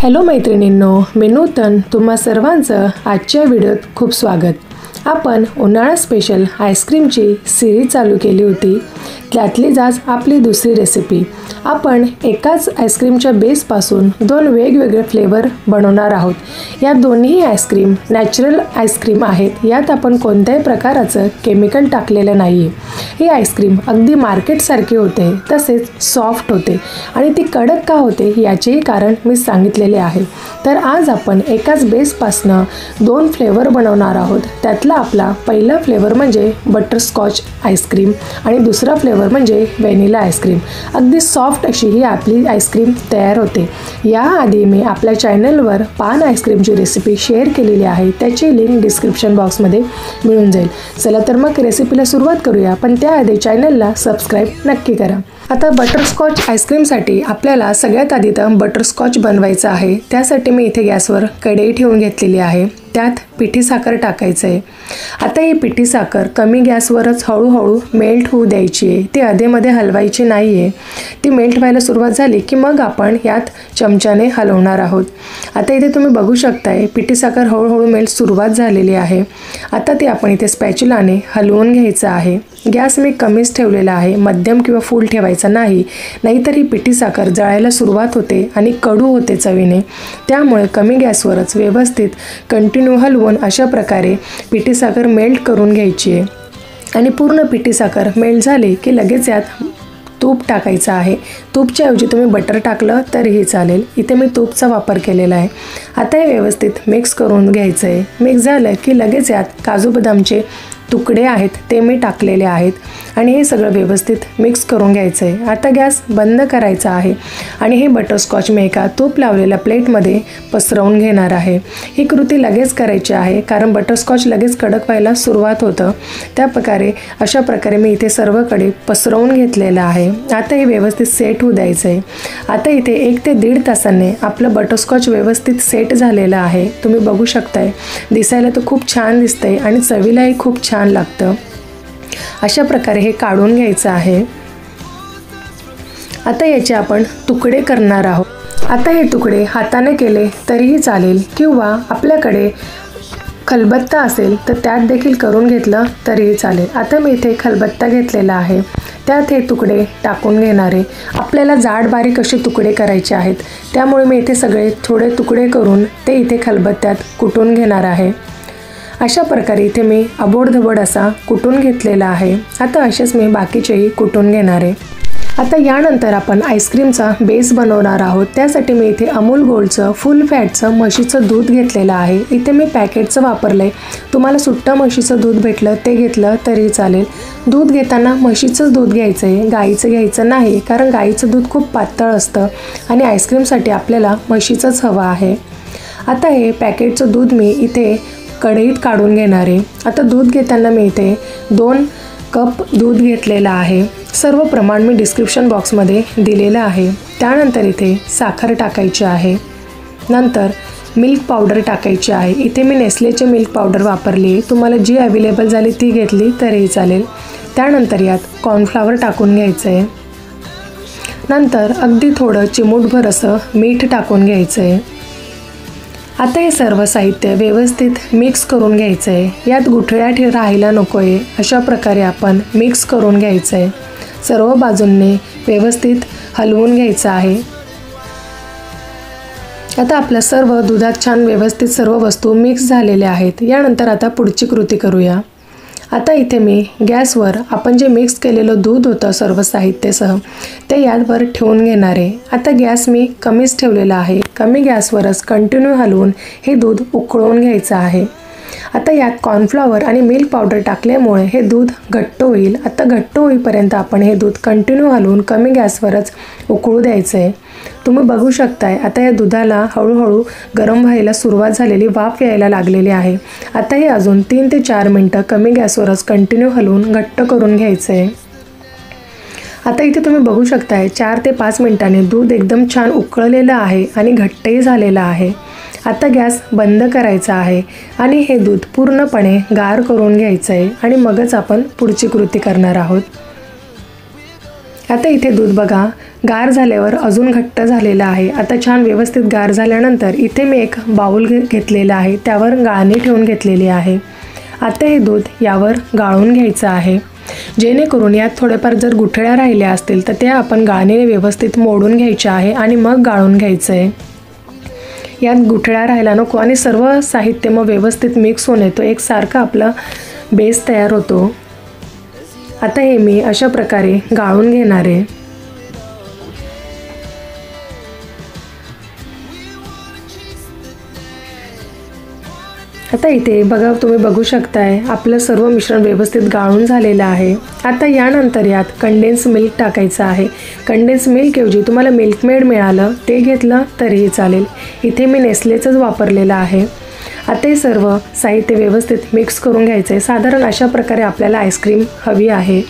Hello मैत्रिणींनो, मी नूतन तुम्हा सर्वांचं आजच्या व्हिडिओत खूप स्वागत। आपण उन्हाळा स्पेशल आईस्क्रीमची सीरीज चालू केली होती, त्यातलीच आज आपली दुसरी रेसिपी। आपण एकाच आईस्क्रीमच्या बेसपासून दोन वेगवेगळे फ्लेवर बनवणार आहोत। या दोन्ही आईस्क्रीम नॅचरल आईस्क्रीम आहेत, यात आपण कोणत्याही प्रकाराचं केमिकल टाकलेलं नाही आहे। ही आईस्क्रीम अगदी मार्केटसारखी होते, तसेच सॉफ्ट होते आणि ती कडक का होते याचेही कारण मी सांगितलेले आहे। तर आज आपण एकाच बेसपासून दोन फ्लेवर बनवणार आहोत। त्यातला आपला पहिला फ्लेवर म्हणजे बटरस्कॉच आईस्क्रीम आणि दुसरा फ्लेवर म्हणजे व्हॅनिला आईस्क्रीम। अगदी सॉफ्ट अशी ही आपली आईस्क्रीम तयार होते। याआधी मी आपल्या चॅनलवर पान आईस्क्रीमची रेसिपी शेअर केलेली आहे, त्याची लिंक डिस्क्रिप्शन बॉक्समध्ये मिळून जाईल। चला तर मग रेसिपीला सुरुवात करूया, पण त्याआधी चॅनलला सबस्क्राईब नक्की करा। आता बटरस्कॉच आईस्क्रीमसाठी आपल्याला सगळ्यात आधी तर बटरस्कॉच बनवायचं आहे। त्यासाठी मी इथे गॅसवर कढई ठेवून घेतलेली आहे, त्यात पिठी साखर टाकायचं आहे। आता ही पिठी साखर कमी गॅसवरच हळूहळू मेल्ट होऊ द्यायची आहे, ती अधेमध्ये हलवायची नाही आहे। ती मेल्ट व्हायला सुरुवात झाली की मग आपण यात चमच्याने हलवणार आहोत। आता इथे तुम्ही बघू शकताय पिठी साखर हळूहळू मेल्ट सुरुवात झालेली आहे। आता ती आपण इथे स्पॅच्युलाने हलवून घ्यायचं आहे। गॅस मी कमीच ठेवलेला आहे, मध्यम किंवा फुल ठेवायचा नाही, नाहीतर ही पिठी साखर जळायला सुरुवात होते आणि कडू होते चवीने। त्यामुळे कमी गॅसवरच व्यवस्थित कंटिन्यू हलवून अशा प्रकारे पिठी साखर मेल्ट करून घ्यायची आहे। आणि पूर्ण पिठी साखर मेल्ट झाली की लगेच यात तूप टाकायचं आहे। तूपच्या ऐवजी तुम्ही बटर टाकलं तरीही चालेल, इथे मी तूपचा वापर केलेला आहे। आता हे व्यवस्थित मिक्स करून घ्यायचं आहे। मिक्स झालं की लगेच यात काजू बदामचे तुकडे आहेत ते मी टाकलेले आहेत आणि हे सगळं व्यवस्थित मिक्स करून घ्यायचं आहे। आता गॅस बंद करायचा आहे आणि हे बटरस्कॉच मी एका तूप लावलेल्या प्लेटमध्ये पसरवून घेणार आहे। ही कृती लगेच करायची आहे, कारण बटरस्कॉच लगेच कडक व्हायला सुरुवात होतं। त्या प्रकारे अशा प्रकारे मी इथे सर्वकडे पसरवून घेतलेलं आहे। आता हे व्यवस्थित सेट होऊ द्यायचं आहे। आता इथे 1 ते 1.5 तासाने आपलं बटरस्कॉच व्यवस्थित सेट झालेलं आहे, तुम्ही बघू शकताय। दिसायला तर खूप छान दिसतंय आणि चवीलाही खूप छान लागतं। अशा प्रकारे हे काढून घ्यायचं आहे। आता याचे आपण तुकडे करणार आहोत। आता हे तुकडे हाताने केले तरीही चालेल, किंवा आपल्याकडे खलबत्ता असेल तर त्यात देखील करून घेतलं तरीही चालेल। आता मी इथे खलबत्ता घेतलेला आहे, त्यात हे तुकडे टाकून घेणारे। आपल्याला जाड बारीक असे तुकडे करायचे आहेत, त्यामुळे मी इथे सगळे थोडे तुकडे करून ते इथे खलबत्त्यात कुटून घेणार आहे। अशा प्रकारे इथे मी अबोडधबोड असा कुटून घेतलेला आहे। आता असेच मी बाकीचेही कुटून घेणार आहे। आता यानंतर आपण आईस्क्रीमचा बेस बनवणार आहोत। त्यासाठी मी इथे अमूल गोल्डचं फुल फॅटचं म्हशीचं दूध घेतलेलं आहे। इथे मी पॅकेटचं वापरलं आहे, तुम्हाला सुट्टं म्हशीचं दूध भेटलं ते घेतलं तरी चालेल। दूध घेताना म्हशीचंच दूध घ्यायचं आहे, गाईचं घ्यायचं नाही, कारण गाईचं दूध खूप पातळ असतं आणि आईस्क्रीमसाठी आपल्याला म्हशीचंच हवं आहे। आता हे पॅकेटचं दूध मी इथे कढईत काढून घेणार आहे। आता दूध घेताना मी इथे 2 कप दूध घेतलेलं आहे। सर्व प्रमाण मी डिस्क्रिप्शन बॉक्समध्ये दिलेलं आहे। त्यानंतर इथे साखर टाकायची आहे, नंतर मिल्क पावडर टाकायची आहे। इथे मी नेस्लेची मिल्क पावडर वापरली आहे, तुम्हाला जी अवेलेबल झाली ती घेतली तरीही चालेल। त्यानंतर यात कॉर्नफ्लॉवर टाकून घ्यायचं आहे, नंतर अगदी थोडं चिमूटभर असं मीठ टाकून घ्यायचं आहे। आता हे सर्व साहित्य व्यवस्थित मिक्स करून घ्यायचं आहे। यात गुठळ्या राहायला नको आहे, अशा प्रकारे आपण मिक्स करून घ्यायचं आहे। सर्व बाजूंनी व्यवस्थित हलवून घ्यायचं आहे। आता आपलं सर्व दुधात छान व्यवस्थित सर्व वस्तू मिक्स झालेल्या आहेत। यानंतर आता पुढची कृती करूया। आता इथे मी गॅसवर आपण जे मिक्स केलेलं दूध होतं सर्व साहित्यासह ते यावर ठेवून घेणार आहे। आता गॅस मी कमीच ठेवलेला आहे, कमी गॅसवरच कंटिन्यू हलवून हे दूध उकळून घ्यायचं आहे। आता यात कॉर्नफ्लॉवर आणि मिल्क पावडर टाकल्यामुळे हे दूध घट्ट होईल। आता घट्ट होईपर्यंत आपण हे दूध कंटिन्यू हलवून कमी गॅसवरच उकळू द्यायचं आहे। तुम्ही बघू शकताय आता या दुधाला हळूहळू गरम व्हायला सुरुवात झालेली, वाफ यायला लागलेली आहे। आता हे अजून 3 ते 4 मिनटं कमी गॅसवरच कंटिन्यू हलवून घट्ट करून घ्यायचं आहे। आता इथे तुम्ही बघू शकताय 4 ते 5 मिनिटांनी दूध एकदम छान उकळलेलं आहे आणि घट्टही झालेलं आहे। आता गॅस बंद करायचा आहे आणि हे दूध पूर्णपणे गार करून घ्यायचं आहे आणि मगच आपण पुढची कृती करणार आहोत। आता इथे दूध बघा गार झाल्यावर अजून घट्ट झालेलं आहे। आता छान व्यवस्थित गार झाल्यानंतर इथे मी एक बाउल घेतलेला आहे, त्यावर गाळणी ठेवून घेतलेली आहे। आता हे दूध यावर गाळून घ्यायचं आहे, जेणेकरून यात थोडेफार जर गुठळ्या राहिल्या असतील तर त्या आपण गाळणीने व्यवस्थित मोडून घ्यायच्या आहे आणि मग गाळून घ्यायचं आहे। यात गुठळ्या राहायला नको आणि सर्व साहित्य मग व्यवस्थित मिक्स होऊन येतो, एकसारखा आपला बेस तयार होतो। आता हे मी अशा प्रकारे गाळून घेणार आहे। आता इथे बघा तुम्ही बघू शकताय आपलं सर्व मिश्रण व्यवस्थित गाळून झालेलं आहे। आता यानंतर यात कंडेन्स मिल्क टाकायचं आहे। कंडेन्स मिल्क ऐवजी तुम्हाला मिल्कमेड मिळालं ते घेतलं तरीही चालेल, इथे मी नेस्लेचंच वापरलेलं आहे। आता हे सर्व साहित्य व्यवस्थित मिक्स करून घ्यायचं आहे। साधारण अशा प्रकारे आपल्याला आईस्क्रीम हवी आहे।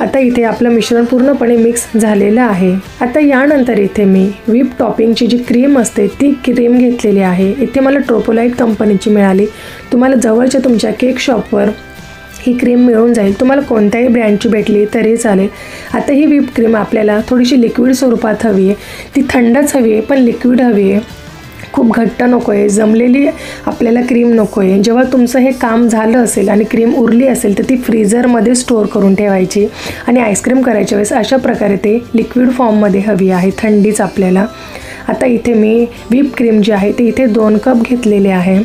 आता इथे आपलं मिश्रण पूर्णपणे मिक्स झालेलं आहे। आता यानंतर इथे मी व्हिप टॉपिंगची जी क्रीम असते ती क्रीम घेतलेली आहे। इथे मला ट्रोपोलाइट कंपनीची मिळाली, तुम्हाला जवळच्या तुमच्या केक शॉपवर ही क्रीम मिळून जाईल, तुम्हाला कोणत्याही ब्रँडची भेटली तरी चालेल। आता ही व्हिप क्रीम आपल्याला थोडीशी लिक्विड स्वरूपात हवी आहे, ती थंडच हवी आहे पण लिक्विड हवी आहे, खूप घट्ट नको आहे, जमलेली आपल्याला क्रीम नको आहे। जेव्हा तुमचं हे काम झालं असेल आणि क्रीम उरली असेल तर ती फ्रीझरमध्ये स्टोअर करून ठेवायची आणि आईस्क्रीम करायच्या वेळेस अशा प्रकारे ते लिक्विड फॉर्ममध्ये हवी आहे, थंडीच आपल्याला। आता इथे मी व्हिप क्रीम जी आहे ती इथे 2 कप घेतलेले आहे।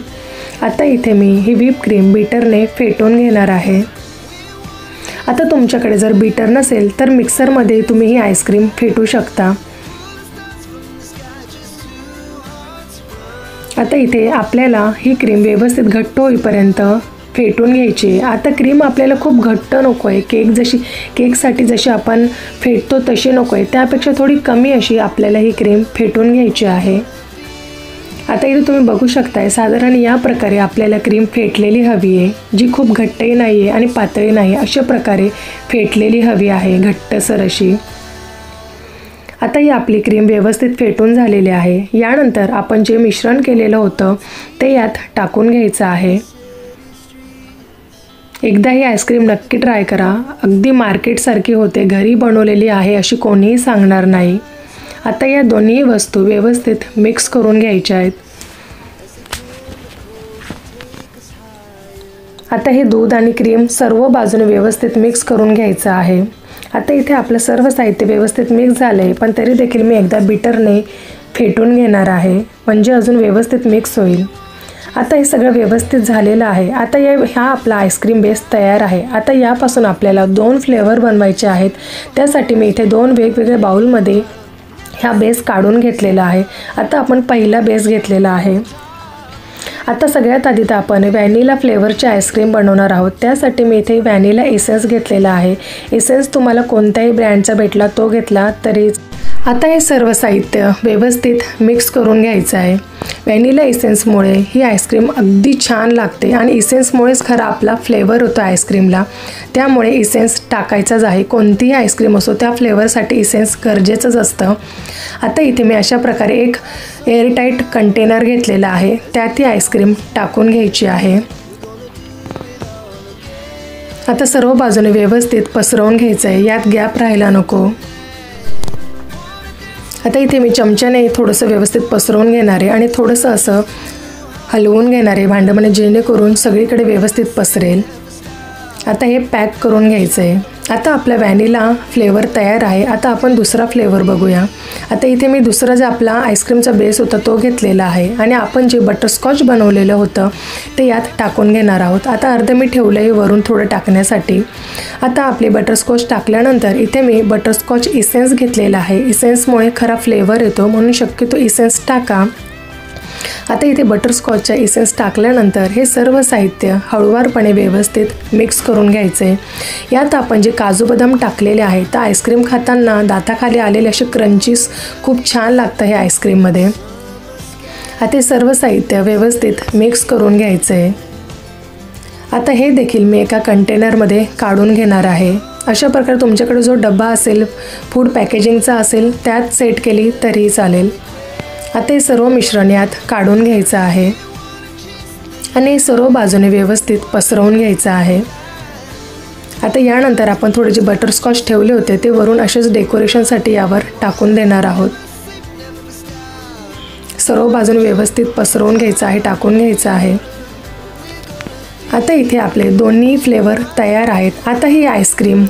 आता इथे मी ही व्हिप क्रीम बीटरने फेटून घेणार आहे। आता तुमच्याकडे जर बीटर नसेल तर मिक्सरमध्ये तुम्ही ही आईस्क्रीम फेटू शकता। आता इथे आपल्याला ही क्रीम व्यवस्थित घट्ट होईपर्यंत फेटून घ्यायची। आता क्रीम आपल्याला खूप घट्ट नको आहे, केकसाठी जशी आपण फेटतो तशी नको आहे, त्यापेक्षा थोडी कमी अशी आपल्याला ही क्रीम फेटून घ्यायची आहे। आता इथे तुम्ही बघू शकताय साधारण या प्रकारे आपल्याला क्रीम फेटलेली हवी आहे, जी खूप घट्टही नाही आहे आणि पातळी नाही, अशा प्रकारे फेटलेली हवी आहे, घट्टसर अशी। आता ही आपली क्रीम व्यवस्थित फेटून झालेली आहे। यानंतर आपण जे मिश्रण केलेलं होतं ते यात टाकून घ्यायचं आहे। एकदा ही आईस्क्रीम नक्की ट्राय करा, अगदी मार्केटसारखी होते, घरी बनवलेली आहे अशी कोणीही सांगणार नाही। आता या दोन्ही वस्तू व्यवस्थित मिक्स करून घ्यायच्या आहेत। आता हे दूध आणि क्रीम सर्व बाजूने व्यवस्थित मिक्स करून घ्यायचं आहे। आता इथे आपलं सर्व साहित्य व्यवस्थित मिक्स झालं आहे, पण तरी देखील मी एकदा बीटरने फेटून घेणार आहे, म्हणजे अजून व्यवस्थित मिक्स होईल। आता हे सगळं व्यवस्थित झालेलं आहे। आता हा आपला आईस्क्रीम बेस तयार आहे। आता यापासून आपल्याला 2 फ्लेवर बनवायचे आहेत, त्यासाठी मी इथे 2 वेगवेगळ्या बाउलमध्ये हा बेस काढून घेतलेला आहे। आता आपण पहिला बेस घेतलेला आहे। आता सगळ्यात आधी तर आपण व्हॅनिला फ्लेवरची आईस्क्रीम बनवणार आहोत, त्यासाठी मी इथे व्हॅनिला एसेन्स घेतलेला आहे। एसेन्स तुम्हाला कोणत्याही ब्रँडचा भेटला तो घेतला तरीच। आता हे सर्व साहित्य व्यवस्थित मिक्स करून घ्यायचं आहे। व्हॅनिला इसेन्समुळे ही आईस्क्रीम अगदी छान लागते आणि इसेन्समुळेच खरा आपला फ्लेवर होतो आईस्क्रीमला, त्यामुळे इसेन्स टाकायचाच आहे। कोणतीही आईस्क्रीम असो त्या फ्लेवरसाठी इसेन्स गरजेचंच असतं। आता इथे मी अशा प्रकारे एक एअरटाईट कंटेनर घेतलेला आहे, त्यात ही आईस्क्रीम टाकून घ्यायची आहे। आता सर्व बाजूने व्यवस्थित पसरवून घ्यायचं आहे, यात गॅप राहायला नको। आता इथे मी चमच्याने थोडंसं व्यवस्थित पसरवून घेणार आहे आणि थोडंसं असं हलवून घेणार आहे भांडं, म्हणजे जेणेकरून सगळीकडे व्यवस्थित पसरेल। आता हे पॅक करून घ्यायचं आहे। आता आपला व्हॅनिला फ्लेवर तयार आहे। आता आपण दुसरा फ्लेवर बघूया। आता इथे मी दुसरा जो आपला आईस्क्रीमचा बेस होता तो घेतलेला आहे आणि आपण जे बटरस्कॉच बनवलेलं होतं ते यात टाकून घेणार आहोत। आता अर्ध मी ठेवलं आहे वरून थोडं टाकण्यासाठी। आता आपले बटरस्कॉच टाकल्यानंतर इथे मी बटरस्कॉच इसेन्स घेतलेला आहे, इसेन्समुळे खरा फ्लेवर येतो, म्हणून शक्यतो इसेन्स टाका। आता इथे बटरस्कॉचचा इसेन्स टाकल्यानंतर हे सर्व साहित्य हळूवारपणे व्यवस्थित मिक्स करून घ्यायचे आहे। यात आपण जे काजू बदाम टाकलेले आहेत तर आईस्क्रीम खाताना दाताखाली आलेले असे क्रंचीस खूप छान लागतं हे आईस्क्रीममध्ये। आता हे सर्व साहित्य व्यवस्थित मिक्स करून घ्यायचं आहे। आता हे देखील मी एका कंटेनरमध्ये काढून घेणार आहे। अशा प्रकारे तुमच्याकडे जो डब्बा असेल फूड पॅकेजिंगचा असेल त्यात सेट केली तरी चालेल। आता हे सर्व मिश्रण यात काढून घ्यायचं आहे आणि सर्व बाजूने व्यवस्थित पसरवून घ्यायचं आहे। आता यानंतर आपण थोडे जे बटरस्कॉच ठेवले होते ते वरून असेच डेकोरेशनसाठी यावर टाकून देणार आहोत। सर्व बाजूने व्यवस्थित पसरवून घ्यायचं आहे, टाकून घ्यायचं आहे। आता इथे आपले दोन्ही फ्लेवर तयार आहेत। आता ही आईस्क्रीम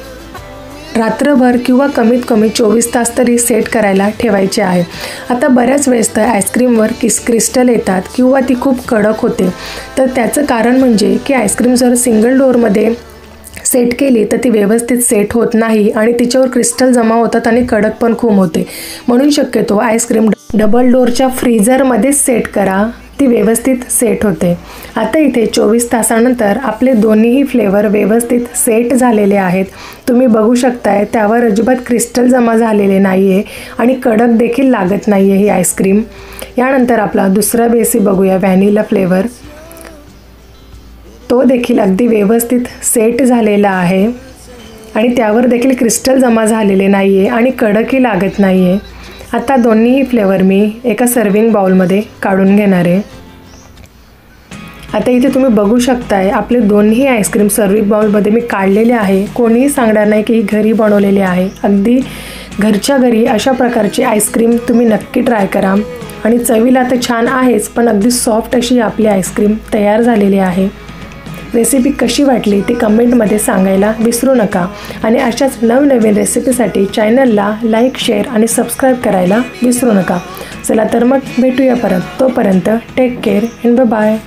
रात्रभर किंवा कमीत कमी 24 तास तरी सेट करायला ठेवायचे आहे। आता बऱ्याच वेळेस तर आईस्क्रीमवर क्रिस्टल येतात किंवा ती खूप कडक होते, तर त्याचं कारण म्हणजे की आईस्क्रीम जर सिंगल डोअरमध्ये सेट केली तर ती व्यवस्थित सेट होत नाही आणि तिच्यावर क्रिस्टल जमा होतात आणि कडक पण खूप होते। म्हणून शक्यतो आईस्क्रीम डबल डोअरच्या फ्रीझरमध्ये सेट करा, ती व्यवस्थित सेट होते। आता इथे 24 तासानंतर आपले दोन्हीही फ्लेवर व्यवस्थित सेट झालेले आहेत। तुम्ही बघू शकताय त्यावर अजिबात क्रिस्टल जमा झालेले नाही आहे आणि कडक देखील लागत नाही आहे ही आईस्क्रीम। यानंतर आपला दुसरा बेस बघूया, व्हॅनिला फ्लेवर, तो देखील अगदी व्यवस्थित सेट झालेला आहे आणि त्यावर देखील क्रिस्टल जमा झालेले नाही आहे आणि कडकही लागत नाही आहे। आता दोन्हीही फ्लेवर मी एका सर्विंग बाउलमध्ये काढून घेणार आहे। आता इथे तुम्ही बघू शकताय आपले दोन्ही आईस्क्रीम सर्विंग बाउलमध्ये मी काढलेले आहे। कोणीही सांगणार नाही की ही घरी बनवलेली आहे। अगदी घरच्या घरी अशा प्रकारची आईस्क्रीम तुम्ही नक्की ट्राय करा आणि चवीला तर छान आहेच, पण अगदी सॉफ्ट अशी आपली आईस्क्रीम तयार झालेली आहे। रेसिपी कशी वाटली ती कमेंटमध्ये सांगायला विसरू नका आणि अशाच नवनवीन रेसिपीसाठी चॅनलला लाईक, शेअर आणि सबस्क्राईब करायला विसरू नका। चला तर मग भेटूया परत, तोपर्यंत take care and bye bye.